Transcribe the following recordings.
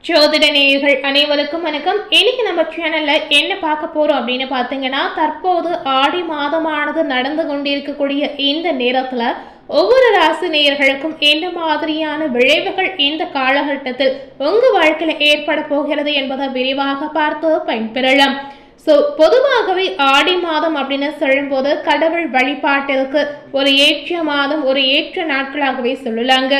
ஜோதிட நேயர்கள் அனைவருக்கும் வணக்கம். இன்னைக்கு நம்ம சேனல்ல என்ன பார்க்க போறோம் அப்படின்னு பார்த்தீங்கன்னா, தற்போது ஆடி மாதமானது நடந்து கொண்டிருக்கக்கூடிய இந்த நேரத்துல ஒவ்வொரு ராசி நேயர்களுக்கும் என்ன மாதிரியான விளைவுகள் இந்த காலகட்டத்தில் உங்க வாழ்க்கையில ஏற்பட போகிறது என்பதை விரிவாக பார்த்து பயன்பெறலாம். பொதுவாகவே ஆடி மாதம் அப்படின்னு சொல்லும்போது கடவுள் வழிபாட்டிற்கு ஒரு ஏற்ற மாதம், ஒரு ஏற்ற நாட்களாகவே சொல்லலாங்க.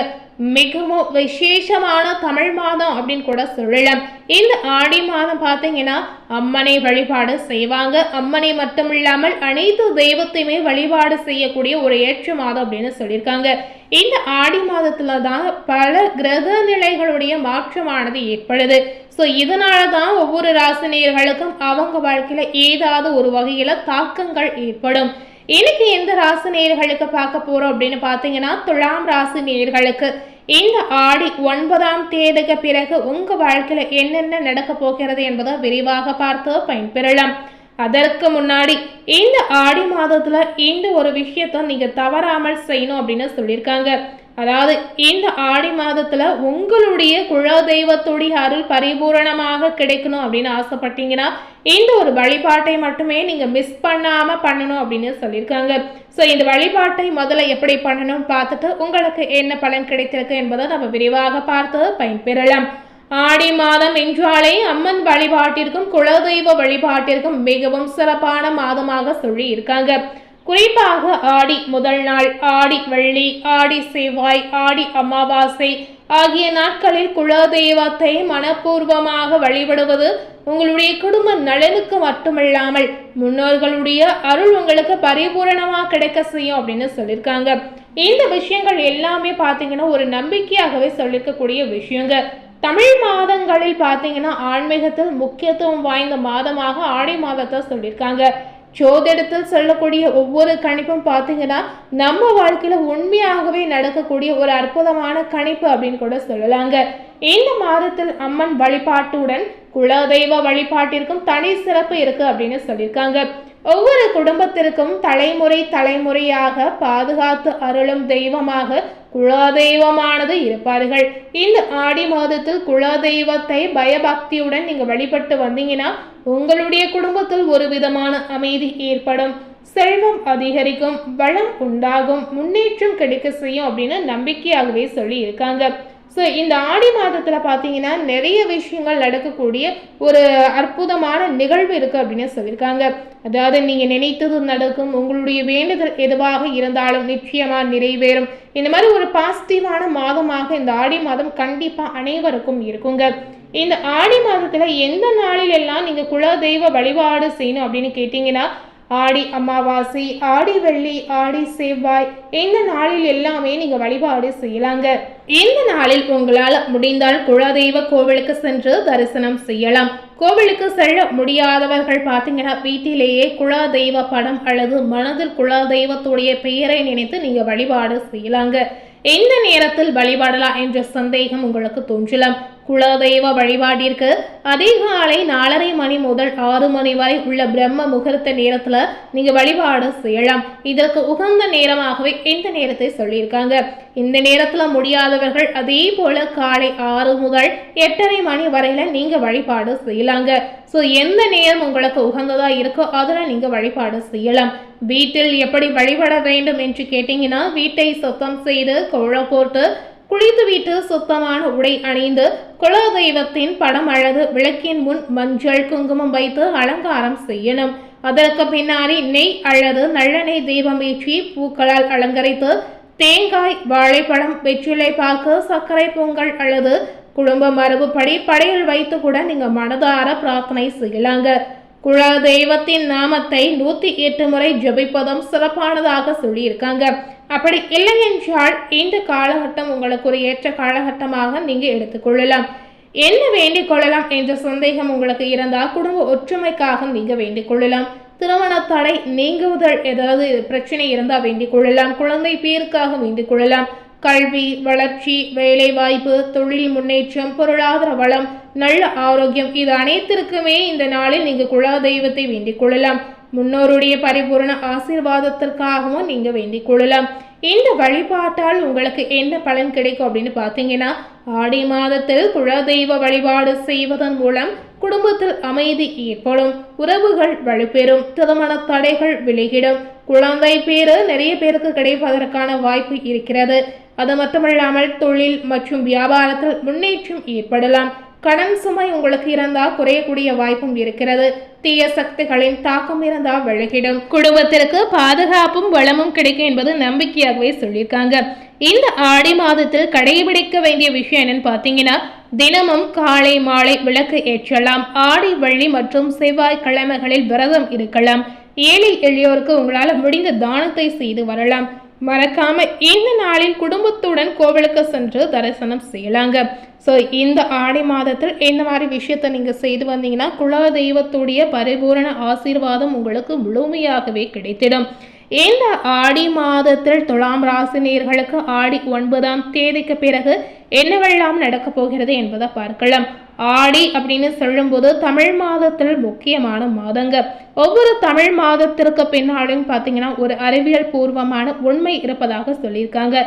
மிகவும் விசேஷமான தமிழ் மாதம் அப்படின்னு கூட சொல்லலாம். இந்த ஆடி மாதம் பார்த்தீங்கன்னா அம்மனை வழிபாடு செய்வாங்க. அம்மனை மட்டும் இல்லாமல் அனைத்து தெய்வத்தையுமே வழிபாடு செய்யக்கூடிய ஒரு ஏற்ற மாதம் அப்படின்னு சொல்லியிருக்காங்க. இந்த ஆடி மாதத்துல தான் பல கிரக நிலைகளுடைய மாற்றமானது ஏற்படுது. இதனால தான் ஒவ்வொரு ராசினியர்களுக்கும் அவங்க வாழ்க்கையில ஏதாவது ஒரு வகையில தாக்கங்கள் ஏற்படும். இன்னைக்கு எந்த ராசி நேயர்களுக்கு பார்க்க போறோம் அப்படின்னு பார்த்தீங்கன்னா, துலாம் ராசி நேயர்களுக்கு இந்த ஆடி 9ஆம் தேதிக்கு பிறகு உங்க வாழ்க்கையில என்னென்ன நடக்க போகிறது என்பதை விரிவாக பார்த்து பயன்பெறலாம். அதற்கு முன்னாடி இந்த ஆடி மாதத்துல இந்த ஒரு விஷயத்த நீங்க தவறாமல் செய்யணும் அப்படின்னு சொல்லியிருக்காங்க. அதாவது இந்த ஆடி மாதத்துல உங்களுடைய குலதெய்வத்துடைய அருள் பரிபூரணமாக கிடைக்கணும் அப்படின்னு ஆசைப்பட்டீங்கன்னா இந்த ஒரு வழிபாட்டை மட்டுமே நீங்க மிஸ் பண்ணாம பண்ணணும் அப்படின்னு சொல்லியிருக்காங்க. இந்த வழிபாட்டை முதல்ல எப்படி பண்ணணும் பார்த்துட்டு உங்களுக்கு என்ன பலன் கிடைத்திருக்கு என்பதை நம்ம விரிவாக பார்த்து பயன்பெறலாம். ஆடி மாதம் என்றாலே அம்மன் வழிபாட்டிற்கும் குலதெய்வ வழிபாட்டிற்கும் மிகவும் சிறப்பான மாதமாக சொல்லி இருக்காங்க. குறிப்பாக ஆடி முதல் நாள், ஆடி வெள்ளி, ஆடி செவ்வாய், ஆடி அமாவாசை ஆகிய நாட்களில் குலதெய்வத்தை மனப்பூர்வமாக வழிபடுவது உங்களுடைய குடும்ப நலனுக்கு மட்டுமில்லாமல் முன்னோர்களுடைய அருள் உங்களுக்கு பரிபூரணமாக கிடைக்க செய்யும் அப்படின்னு சொல்லியிருக்காங்க. இந்த விஷயங்கள் எல்லாமே பார்த்தீங்கன்னா ஒரு நம்பிக்கையாகவே சொல்லிக்கக்கூடிய விஷயங்க. தமிழ் மாதங்களில் பார்த்தீங்கன்னா ஆன்மீகத்தில் முக்கியத்துவம் வாய்ந்த மாதமாக ஆடி மாதத்தை சொல்லியிருக்காங்க. ஜோதிடத்தில் சொல்லக்கூடிய ஒவ்வொரு கணிப்பும் பார்த்தீங்கன்னா நம்ம வாழ்க்கையில உண்மையாகவே நடக்கக்கூடிய ஒரு அற்புதமான கணிப்பு அப்படின்னு கூட சொல்லலாங்க. இந்த மாதத்தில் அம்மன் வழிபாட்டுடன் குலதெய்வ வழிபாட்டிற்கும் தனி சிறப்பு இருக்கு அப்படின்னு சொல்லியிருக்காங்க. ஒவ்வொரு குடும்பத்திற்கும் தலைமுறையாக பாதுகாத்து அருளும் தெய்வமாக குலதெய்வமானது இருப்பார்கள். இந்த ஆடி மாதத்தில் குலதெய்வத்தை பயபக்தியுடன் நீங்க வழிபட்டு வந்தீங்கன்னா உங்களுடைய குடும்பத்தில் ஒரு விதமான அமைதி ஏற்படும், செல்வம் அதிகரிக்கும், வளம் உண்டாகும், முன்னேற்றம் கிடைக்க செய்யும் அப்படின்னு நம்பிக்கையாகவே சொல்லி இருக்காங்க. இந்த ஆடி மாதத்துல பார்த்தீங்கன்னா நிறைய விஷயங்கள் நடக்கக்கூடிய ஒரு அற்புதமான நிகழ்வு இருக்கு அப்படின்னு சொல்லியிருக்காங்க. அதாவது நீங்க நினைத்தது நடக்கும், உங்களுடைய வேண்டுதல் எதுவாக இருந்தாலும் நிச்சயமா நிறைவேறும். இந்த மாதிரி ஒரு பாசிட்டிவான மாதமாக இந்த ஆடி மாதம் கண்டிப்பா அனைவருக்கும் இருக்குங்க. இந்த ஆடி மாதத்துல எந்த நாளில் எல்லாம் நீங்க குலதெய்வ வழிபாடு செய்யணும் அப்படின்னு கேட்டீங்கன்னா, ஆடி அமாவாசை, ஆடி வெள்ளி, ஆடி செவ்வாய் இந்த நாளில் எல்லாமே நீங்க வழிபாடு செய்யலாங்க. இந்த நாளில் உங்களால் முடிந்தால் குலதெய்வ கோவிலுக்கு சென்று தரிசனம் செய்யலாம். கோவிலுக்கு செல்ல முடியாதவர்கள் பார்த்தீங்கன்னா வீட்டிலேயே குலதெய்வ படம் அல்லது மனதில் குலதெய்வத்துடைய பெயரை நினைத்து நீங்க வழிபாடு செய்யலாங்க. எந்த நேரத்தில் வழிபாடலாம் என்ற சந்தேகம் உங்களுக்கு தோன்றலாம். குலதெய்வ வழிபாட்டிற்கு அதிகாலை 4:30 மணி முதல் 6 மணி வரை உள்ள பிரம்ம முகூர்த்த நேரத்துல நீங்க வழிபாடு செய்யலாம். இதற்கு உகந்த நேரமாகவே இந்த நேரத்தை சொல்லியிருக்காங்க. இந்த நேரத்துல முடியாதவர்கள் அதே போல காலை 6 முதல் 8:30 மணி வரையில நீங்க வழிபாடு செய்யலாங்க. எந்த நேரம் உங்களுக்கு உகந்ததா இருக்கோ அதுல நீங்க வழிபாடு செய்யலாம். வீட்டில் எப்படி வழிபட வேண்டும் என்று கேட்டீங்கன்னா, வீட்டை சுத்தம் செய்து கோலம் போட்டு குளித்து விட்டு சுத்தமான உடை அணிந்து குலதெய்வத்தின் படம் அல்லது விளக்கின் முன் மஞ்சள் குங்குமம் வைத்து அலங்காரம் செய்யணும். அதற்கு பின்னாடி நெய் அல்லது நல்லெண்ணெய் தீபம் ஏற்றி பூக்களால் அலங்கரித்து தேங்காய், வாழைப்பழம், வெற்றிலை பாக்கு, சர்க்கரை பொங்கல் அல்லது குடும்ப மரபுப்படி படையல் வைத்து கூட நீங்க மனதார பிரார்த்தனை செய்யலாங்க. குலதெய்வத்தின் நாமத்தை 108 முறை ஜபிப்பதும் சிறப்பானதாக சொல்லி இருக்காங்க. அப்படி இல்லை என்றால் இந்த காலகட்டம் உங்களுக்கு ஒரு ஏற்ற காலகட்டமாக நீங்க எடுத்துக்கொள்ளலாம். என்ன வேண்டிக் கொள்ளலாம் என்ற சந்தேகம் உங்களுக்கு இருந்தால் குடும்ப ஒற்றுமைக்காக நீங்க வேண்டிக் கொள்ளலாம். திருமண தடை நீங்குவதல் ஏதாவது பிரச்சனை இருந்தால் வேண்டிக் கொள்ளலாம். குழந்தை பேருக்காக வேண்டிக் கொள்ளலாம். கல்வி வளர்ச்சி, வேலை வாய்ப்பு, தொழில் முன்னேற்றம், பொருளாதார வளம், நல்ல ஆரோக்கியம் இது அனைத்திற்குமே இந்த நாளில் நீங்க குலதெய்வத்தை வேண்டிக் கொள்ளலாம். முன்னோருடைய பரிபூர்ண ஆசீர்வாதத்திற்காகவும் நீங்க வேண்டிக் கொள்ளலாம். இந்த வழிபாட்டால் உங்களுக்கு என்ன பலன் கிடைக்கும் அப்படின்னு பார்த்தீங்கன்னா, ஆடி மாதத்தில் குலதெய்வ வழிபாடு செய்வதன் மூலம் குடும்பத்தில் அமைதி ஏற்படும், உறவுகள் வலுப்பெறும், திருமண தடைகள் விலகிடும், குழந்தை பேரு நிறைய பேருக்கு கிடைப்பதற்கான வாய்ப்பு இருக்கிறது. அது மட்டுமல்லாமல் தொழில் மற்றும் வியாபாரத்தில் முன்னேற்றம் ஏற்படலாம். கடன் சுமை உங்களுக்கு இருந்தால் குறையக்கூடிய வாய்ப்பும் இருக்கிறது. தீய சக்திகளின் தாக்கம் இருந்தால் விலகிடும். குடும்பத்திற்கு பாதுகாப்பும் வளமும் கிடைக்கும் என்பது நம்பிக்கையாகவே சொல்லியிருக்காங்க. இந்த ஆடி மாதத்தில் கடைபிடிக்க வேண்டிய விஷயம் என்னன்னு பார்த்தீங்கன்னா, தினமும் காலை மாலை விளக்கு ஏற்றலாம். ஆடி வெள்ளி மற்றும் செவ்வாய் கிழமைகளில் விரதம் இருக்கலாம். ஏழை எளியோருக்கு உங்களால் முடிந்த தானத்தை செய்து வரலாம். மறக்காம இந்த நாளில் குடும்பத்துடன் கோவிலுக்கு சென்று தரிசனம் செய்யலாங்க. ஸோ இந்த ஆடி மாதத்தில் இந்த மாதிரி விஷயத்தை நீங்கள் செய்து வந்தீங்கன்னா குல தெய்வத்துடைய பரிபூரண ஆசீர்வாதம் உங்களுக்கு முழுமையாகவே கிடைத்திடும். இந்த ஆடி மாதத்தில் துலாம் ராசினியர்களுக்கு ஆடி 9ஆம் தேதிக்கு பிறகு என்னவெல்லாம் நடக்கப் போகிறது என்பதை பார்க்கலாம். ஆடி அப்படின்னு சொல்லும்போது தமிழ் மாதத்தில் முக்கியமான மாதங்க. ஒவ்வொரு தமிழ் மாதத்திற்கு பின்னாலும் பார்த்தீங்கன்னா ஒரு அறிவியல் பூர்வமான உண்மை இருப்பதாக சொல்லியிருக்காங்க.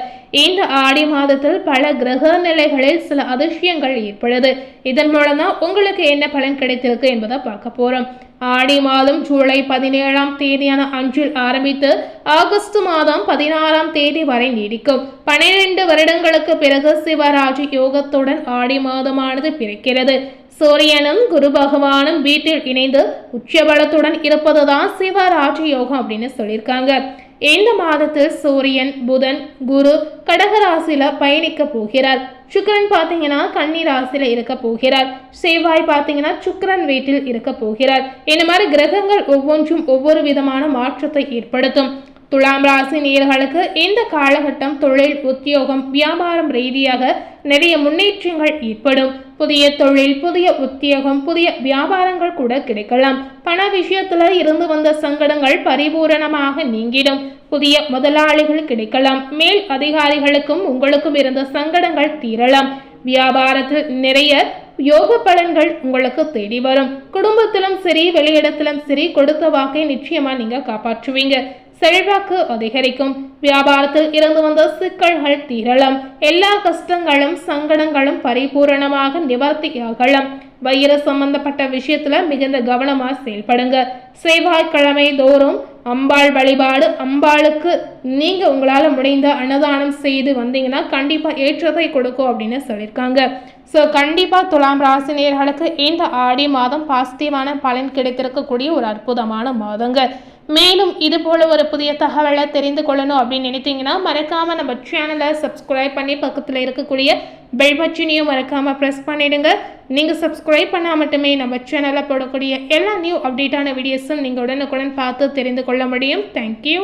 இந்த ஆடி மாதத்தில் பல கிரக நிலைகளில் சில அதிசயங்கள் ஏற்படுது. இதன் மூலம் தான் உங்களுக்கு என்ன பலன் கிடைத்திருக்கு என்பதை பார்க்க போறோம். ஆடி மாதம் ஜூலை 17ஆம் தேதியான அன்றில் ஆரம்பித்து ஆகஸ்ட் மாதம் 16ஆம் தேதி வரை நீடிக்கும். 12 வருடங்களுக்கு பிறகு சிவராஜ யோகத்துடன் ஆடி மாதமானது பிறக்கிறது. சூரியனும் குரு பகவானும் வீட்டில் இணைந்து உச்சபலத்துடன் இருப்பதுதான் சிவராஜ யோகம் அப்படின்னு சொல்லியிருக்காங்க. இந்த மாதத்தில் சூரியன், புதன், குரு கடகராசியில பயணிக்க போகிறார். சுக்கிரன் பார்த்தீங்கன்னா கன்னி ராசியில இருக்க போகிறார். செவ்வாய் பார்த்தீங்கன்னா சுக்கிரன் வீட்டில் இருக்க போகிறார். இந்த மாதிரி கிரகங்கள் ஒவ்வொன்றும் ஒவ்வொரு விதமான மாற்றத்தை ஏற்படுத்தும். துலாம் ராசி நேயர்களுக்கு இந்த காலகட்டம் தொழில், உத்தியோகம், வியாபாரம் ரீதியாக நிறைய முன்னேற்றங்கள் ஏற்படும். புதிய தொழில், புதிய உத்தியோகம், புதிய வியாபாரங்கள் கூட கிடைக்கலாம். பண விஷயத்துல இருந்து வந்த சங்கடங்கள் பரிபூரணமாக நீங்கிடும். புதிய முதலாளிகள் கிடைக்கலாம். மேல் அதிகாரிகளுக்கும் உங்களுக்கும் இருந்த சங்கடங்கள் தீரலாம். வியாபாரத்தில் நிறைய யோக பலன்கள் உங்களுக்கு தேடி வரும். குடும்பத்திலும் சரி வெளியிடத்திலும் சரி கொடுத்த வாக்கை நிச்சயமா நீங்க காப்பாற்றுவீங்க. செல்வாக்கு அதிகரிக்கும். வியாபாரத்தில் இருந்து வந்த சிக்கல்கள் தீரலாம். எல்லா கஷ்டங்களும் சங்கடங்களும் பரிபூரணமாக நிவர்த்தியாகலாம். வயிறு சம்பந்தப்பட்ட விஷயத்துல மிகுந்த கவனமா செயல்படுங்க. செவ்வாய்க்கிழமை தோறும் அம்பாள் வழிபாடு, அம்பாளுக்கு நீங்க உங்களால முடிந்த அன்னதானம் செய்து வந்தீங்கன்னா கண்டிப்பா ஏற்றத்தை கொடுக்கும் அப்படின்னு சொல்லியிருக்காங்க. ஸோ கண்டிப்பா துலாம் ராசினியர்களுக்கு இந்த ஆடி மாதம் பாசிட்டிவான பலன் கிடைத்திருக்கக்கூடிய ஒரு அற்புதமான மாதங்க. மேலும் இது போல ஒரு புதிய தகவலை தெரிந்து கொள்ளணும் அப்படின்னு நினைத்தீங்கன்னா மறக்காம நம்ம சேனலை சப்ஸ்கிரைப் பண்ணி பக்கத்தில் இருக்கக்கூடிய பெல் பட்டனையும் மறக்காம ப்ரெஸ் பண்ணிடுங்க. நீங்கள் சப்ஸ்கிரைப் பண்ணால் மட்டுமே நம்ம சேனலில் போடக்கூடிய எல்லா நியூ அப்டேட்டான வீடியோஸும் நீங்கள் உடனுக்குடன் பார்த்து தெரிந்து கொள்ள முடியும். தேங்க்யூ.